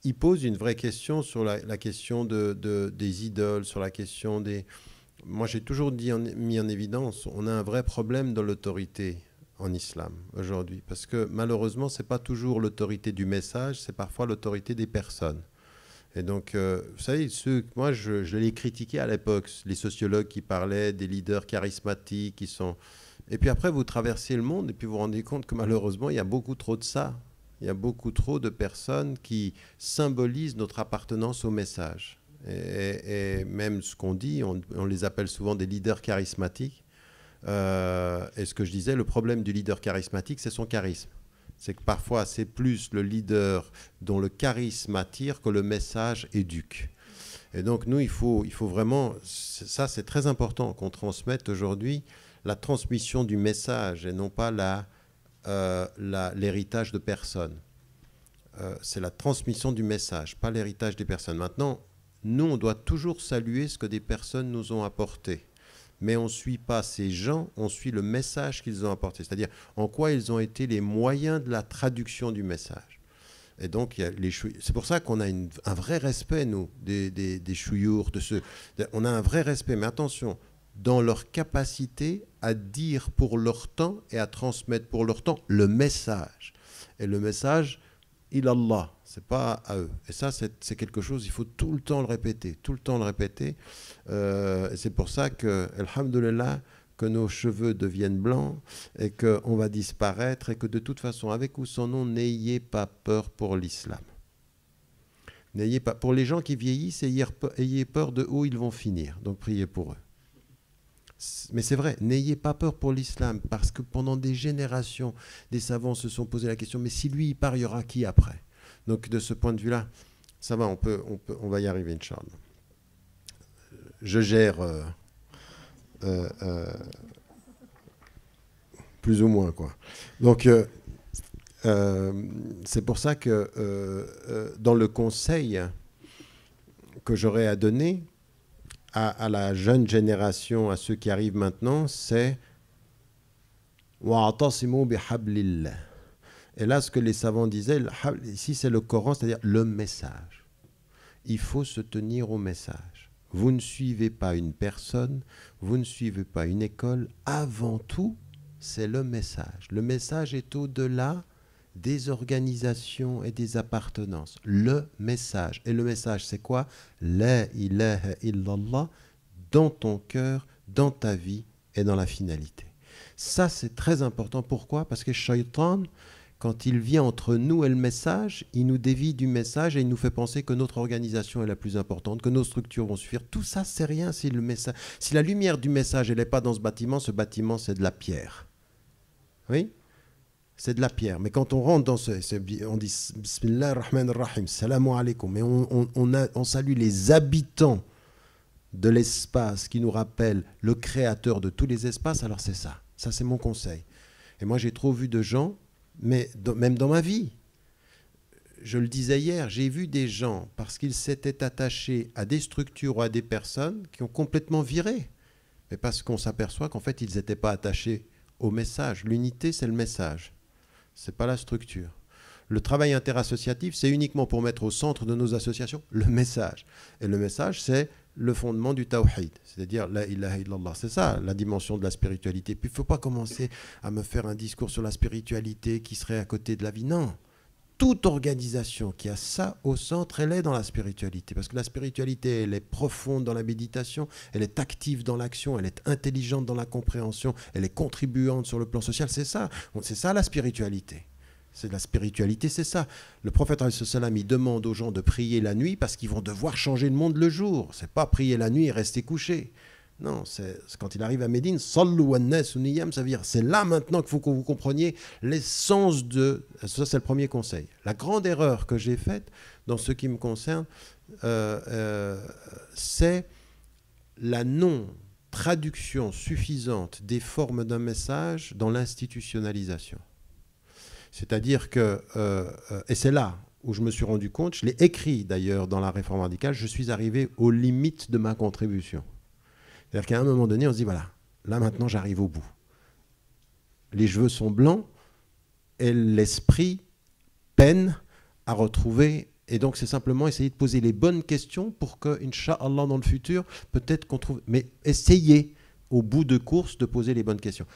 il pose une vraie question sur la question des idoles, sur la question des... Moi, j'ai toujours mis en évidence, on a un vrai problème dans l'autorité en islam aujourd'hui, parce que malheureusement, c'est pas toujours l'autorité du message, c'est parfois l'autorité des personnes. Et donc, vous savez, moi, je l'ai critiqué à l'époque, les sociologues qui parlaient des leaders charismatiques, qui sont... Et puis après, vous traversez le monde et puis vous vous rendez compte que malheureusement, il y a beaucoup trop de ça. Il y a beaucoup trop de personnes qui symbolisent notre appartenance au message. Et même ce qu'on dit, on les appelle souvent des leaders charismatiques. Et ce que je disais, le problème du leader charismatique, c'est son charisme. C'est que parfois, c'est plus le leader dont le charisme attire que le message éduque. Et donc, nous, il faut vraiment... Ça, c'est très important qu'on transmette aujourd'hui la transmission du message et non pas l'héritage de personnes. C'est la transmission du message, pas l'héritage des personnes. Maintenant, nous, on doit toujours saluer ce que des personnes nous ont apporté. Mais on ne suit pas ces gens, on suit le message qu'ils ont apporté. C'est-à-dire en quoi ils ont été les moyens de la traduction du message. Et donc, c'est pour ça qu'on a un vrai respect, nous, des chouyours, on a un vrai respect. Mais attention, dans leur capacité à dire pour leur temps et à transmettre pour leur temps le message. Et le message, ilallah, c'est pas à eux. Et ça, c'est quelque chose, il faut tout le temps le répéter, tout le temps le répéter. C'est pour ça que, alhamdoulilah, que nos cheveux deviennent blancs et qu'on va disparaître et que de toute façon, avec ou sans nom, n'ayez pas peur pour l'islam. N'ayez pas, pour les gens qui vieillissent, ayez peur de où ils vont finir. Donc priez pour eux. Mais c'est vrai, n'ayez pas peur pour l'islam, parce que pendant des générations, des savants se sont posé la question, mais si lui il part, il y aura qui après? Donc de ce point de vue-là, ça va, on va y arriver, Inch'Allah. Je gère plus ou moins, quoi. Donc c'est pour ça que dans le conseil que j'aurais à donner à la jeune génération, à ceux qui arrivent maintenant, c'est wa'tasimu bihablillah. Et là, ce que les savants disaient, ici c'est le Coran, c'est-à-dire le message. Il faut se tenir au message. Vous ne suivez pas une personne, vous ne suivez pas une école. Avant tout, c'est le message. Le message est au-delà des organisations et des appartenances. Le message. Et le message, c'est quoi? La ilaha illallah dans ton cœur, dans ta vie et dans la finalité. Ça, c'est très important. Pourquoi? Parce que Shaitan, quand il vient entre nous et le message, il nous dévie du message et il nous fait penser que notre organisation est la plus importante, que nos structures vont suffire. Tout ça, c'est rien si la lumière du message n'est pas dans ce bâtiment, c'est de la pierre. Oui? C'est de la pierre. Mais quand on rentre dans on dit Bismillah ar-Rahman ar-Rahim, Salamu alaykum, et on salue les habitants de l'espace qui nous rappellent le créateur de tous les espaces, alors c'est ça. Ça, c'est mon conseil. Et moi, j'ai trop vu de gens, même dans ma vie, je le disais hier, j'ai vu des gens, parce qu'ils s'étaient attachés à des structures ou à des personnes, qui ont complètement viré. Mais parce qu'on s'aperçoit qu'en fait, ils n'étaient pas attachés au message. L'unité, c'est le message. Ce n'est pas la structure. Le travail interassociatif, c'est uniquement pour mettre au centre de nos associations le message. Et le message, c'est le fondement du tawhid, c'est-à-dire la ilaha illallah. C'est ça, la dimension de la spiritualité. Puis il ne faut pas commencer à me faire un discours sur la spiritualité qui serait à côté de la vie. Non. Toute organisation qui a ça au centre, elle est dans la spiritualité. Parce que la spiritualité, elle est profonde dans la méditation, elle est active dans l'action, elle est intelligente dans la compréhension, elle est contribuante sur le plan social. C'est ça la spiritualité. C'est la spiritualité, c'est ça. Le prophète, il demande aux gens de prier la nuit parce qu'ils vont devoir changer le monde le jour. C'est pas prier la nuit et rester couché. Non, c'est quand il arrive à Médine, sallu wan-nas niyam, ça veut dire c'est là maintenant qu'il faut que vous compreniez l'essence de... Ça, c'est le premier conseil. La grande erreur que j'ai faite dans ce qui me concerne, c'est la non-traduction suffisante des formes d'un message dans l'institutionnalisation. C'est-à-dire que, et c'est là où je me suis rendu compte, je l'ai écrit d'ailleurs dans la réforme radicale, je suis arrivé aux limites de ma contribution. C'est-à-dire qu'à un moment donné, on se dit, voilà, là maintenant j'arrive au bout. Les cheveux sont blancs et l'esprit peine à retrouver Et donc, c'est simplement essayer de poser les bonnes questions pour que, Inch'Allah, dans le futur, peut-être qu'on trouve... Mais essayez, au bout de course, de poser les bonnes questions.